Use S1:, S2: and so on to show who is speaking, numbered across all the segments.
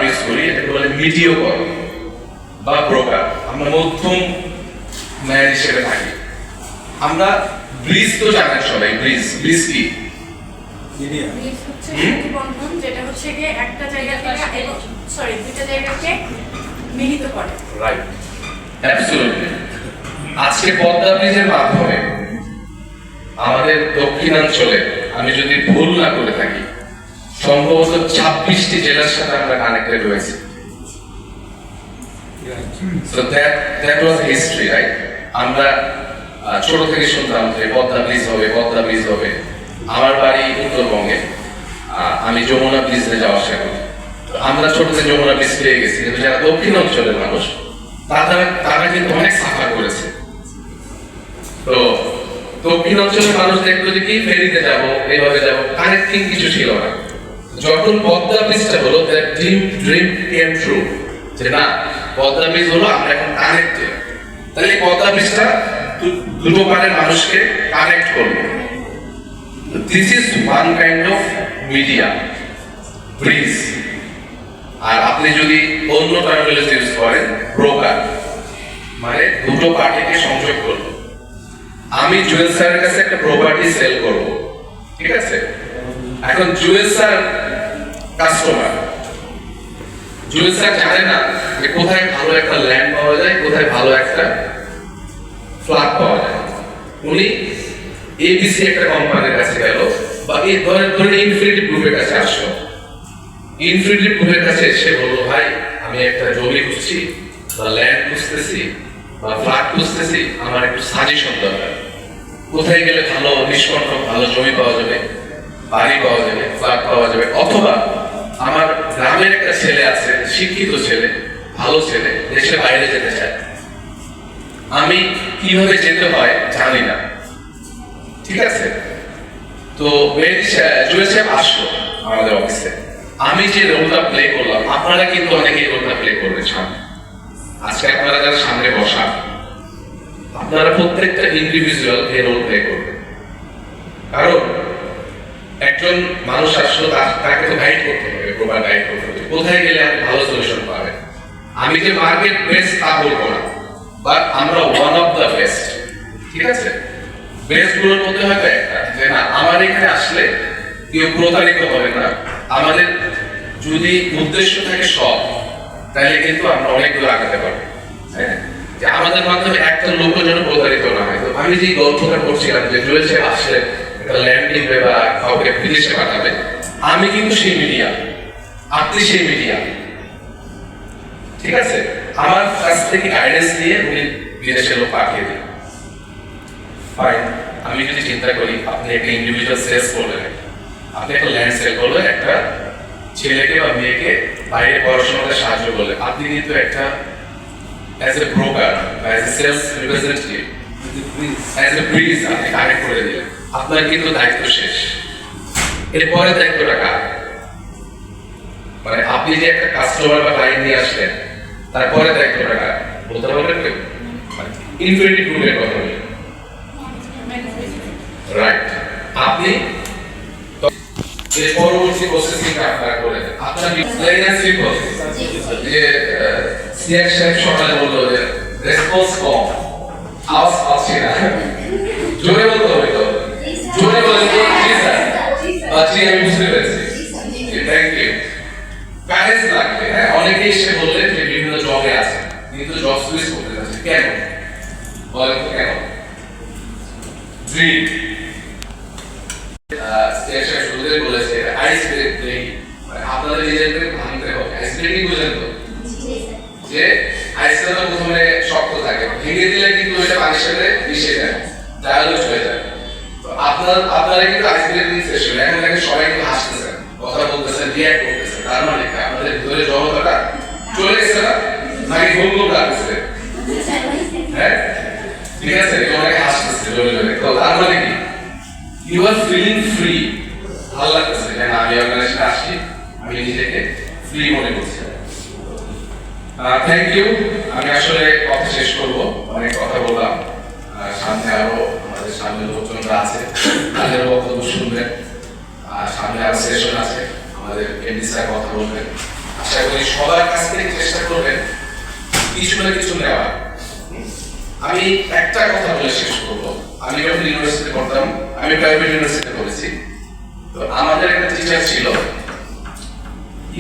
S1: Term use করি, এটাকে বলে মিডিওকর বা ব্রোকার। আমরা মধ্যম ম্যান হিসেবে থাকি। আমরা ব্রিজ তো জানেন সবাই, ব্রিজ ব্রিজ কি?
S2: ব্রিজ হচ্ছে বন্ধন, যেটা হচ্ছে গিয়ে একটা জায়গা থেকে দুইটা জায়গাকে মিলিত করে।
S1: Right, absolutely. আজকে পদ্মা ব্রিজের মাধ্যমে আমাদের দক্ষিণাঞ্চলে, আমি যদি ভুল না করে থাকি, সম্ভবত 26টি জেলার সাথে আমরা কানেক্টেড হয়েছি। So that was history, right? আমরা ছোট থেকে শুনতাম যে পদ্মা ব্রিজ হবে, পদ্মা ব্রিজ হবে। আমার বাড়ি উত্তরবঙ্গে, আমি যমুনা ব্রিজে যাওয়া আসা করি। আমরা ছোট থেকে যমুনা ব্রিজ পেয়ে গেছি, কিন্তু যারা দক্ষিণ অঞ্চলের মানুষ তারা কিন্তু অনেক সাফার করেছে। তো দক্ষিণ অঞ্চলের মানুষ দেখলো যে কি ফেরিতে যাব, এইভাবে যাব, কানেক্টিং কিছু ছিল না। যখন পদ্মা ব্রিজটা হলো, দ্যাট ড্রিম কেম ট্রু, যে না পদ্মা ব্রিজ হলো, আমরা এখন কানেক্টেড। তাহলে পদ্মা ব্রিজটা দুটো পারের মানুষকে কানেক্ট করলো। This is one kind of media, bridge. আর আপনি যদি অন্য টার্মিনোলজি ইউজ করেন, ব্রোকার, মানে দুটো পার্টিকে সংযোগ করলো। আমি জুয়েল স্যারের কাছে একটা প্রপার্টি সেল করব, ঠিক আছে? এখন Jewel sir customer, Jewel sir জানে না যে কোথায় ভালো একটা ল্যান্ড পাওয়া যায়, কোথায় ভালো একটা ফ্ল্যাট পাওয়া যায়। উনি এবিসি একটা কোম্পানির কাছে গেল, বা এই ধরেন ইনফিনিটি গ্রুপের কাছে আসলো। ইনফিনিটি গ্রুপের কাছে এসে বললো, ভাই আমি একটা জমি খুঁজছি, বা ল্যান্ড খুঁজতেছি, বা ফ্ল্যাট খুঁজতেছি, আমার একটু সাজেশন দরকার। কোথায় গেলে ভালো নিষ্কণ্টক ভালো জমি পাওয়া যাবে, বাড়ি পাওয়া যাবে, ফ্ল্যাট পাওয়া যাবে? অথবা আমার গ্রামের একটা ছেলে আছে, শিক্ষিত ছেলে, ভালো ছেলে, দেশের বাইরে যেতে চায়, আমি কিভাবে যেতে হয় জানি না, ঠিক আছে? তো জুয়েল সাহেব আসলো আমাদের অফিসে। আমি যে রোলটা প্লে করলাম, আপনারা কিন্তু অনেকেই রোলটা প্লে করবেন সামনে। আজকে আপনারা যারা সামনে বসা, আপনারা প্রত্যেকটা ইন্ডিভিজুয়াল এই রোল প্লে করবেন। কারণ একজন মানুষ আসলো, তাকে তো গাইড করতে হবে, প্রপার গাইড করতে হবে, কোথায় গেলে আপনি ভালো সলিউশন পাবেন। আমি যে মার্কেট বেস্ট তা বলবো না, বাট আমরা ওয়ান অফ দ্য বেস্ট, ঠিক আছে? বেস্ট গুলোর মধ্যে হয়তো একটা, যে না আমার এখানে আসলে কেউ প্রতারিত হবে না। আমাদের যদি উদ্দেশ্য থাকে সৎ, তাহলে কিন্তু আমরা অনেক দূর আগাতে পারবো। হ্যাঁ, যে আমাদের মাধ্যমে একটা লোক যেন প্রতারিত না হয়। তো আমি যে গল্পটা করছিলাম যে জুয়েল সাহেব আসলে একটা ল্যান্ড কিনবে বা কাউকে বিদেশে পাঠাবে, আমি কিন্তু সেই মিডিয়া, আপনি সেই মিডিয়া, ঠিক আছে? আমার কাছ থেকে গাইডেন্স নিয়ে উনি বিদেশে লোক পাঠিয়ে দিন, ফাইন। আমি যদি চিন্তা করি, আপনি একটা ইন্ডিভিজুয়াল সেলস করলেন, আপনি একটা ল্যান্ড সেল করলেন, একটা ছেলেকে বা মেয়েকে বাইরে পড়াশোনাতে সাহায্য করলেন, আপনি কিন্তু একটা as a broker বা as a sales representative, as a breeze আপনি কানেক্ট করে দিলেন, আপনার কিন্তু দায়িত্ব শেষ। এরপরে দায়িত্বটা কার? মানে আপনি যে একটা কাস্টমার বা ক্লায়েন্ট নিয়ে আসলেন, তারপরে দায়িত্বটা কার বলতে পারবেন কেউ? ইনফিনিটি গ্রুপের কথা বলি, রাইট? আপনি পরবর্তী প্রসেসিংটা আপনারা করে দেন। আপনার যে সিআর সাহেব সকালে বললো যে রেসপন্স কম, আওয়াজ পাচ্ছি না, জোরে বলতে হবে তো, জোরে বলেন তো। জি স্যার, জি আমি বুঝতে পেরেছি, থ্যাংক ইউ। কারেজ লাগবে। হ্যাঁ, অনেকে এসে বললেন যে বিভিন্ন জবে আছে, কিন্তু জব সুইচ করতে যাচ্ছে, কেন বলেন তো কেন? ড্রিম শুরুতে বলেছে আইস ব্রেকিং, মানে আপনাদের নিজেদের ভাঙতে হবে। আইস ব্রেকিং বুঝেন তো, যে আইসটা তো প্রথমে শক্ত থাকে, ভেঙে দিলে কিন্তু ওইটা পানির সাথে মিশে যায়, ডায়ালুট হয়ে যায়। তো আপনারা কিন্তু আইস ব্রেকিং সেশন, এখন দেখেন সবাই কিন্তু হাসতেছেন, কথা বলতেছেন, রিঅ্যাক্ট করতেছেন, তার মানে কি আপনাদের ভিতরে জড়তাটা চলে গেছে না? নাকি ঘুম ঘুম লাগতেছে? হ্যাঁ, ঠিক আছে, অনেকে হাসতেছে জোরে জোরে, তো তার মানে কি ইউ আর ফিলিং ফ্রি, ভালো লাগতেছে, হ্যাঁ আমি অর্গানাইজেশনে আসছি, আমি নিজেকে ফ্রি মনে করছি। Thank you. আমি আসলে কথা শেষ করবো, অনেক কথা বললাম, সামনে আরো আমাদের সামনে লোকজনরা আছে, তাদেরও বক্তব্য শুনবেন, আর সামনে আরো সেশন আছে, আমাদের এমডি স্যার কথা বলবেন, আশা করি সবার কাছ থেকে চেষ্টা করবেন কিছু না কিছু নেওয়া। আমি একটা কথা বলে শেষ করবো। আমি যখন ইউনিভার্সিটি পড়তাম, আমি প্রাইভেট ইউনিভার্সিটিতে পড়েছি, তো আমাদের একটা টিচার ছিল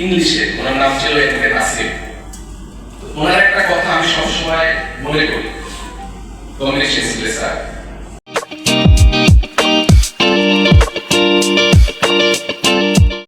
S1: ইংলিশে, ওনার নাম ছিল এম কে নাসিম। ওনার একটা কথা আমি সবসময় মনে করি, কমিউনিকেশন স্কিলে স্যার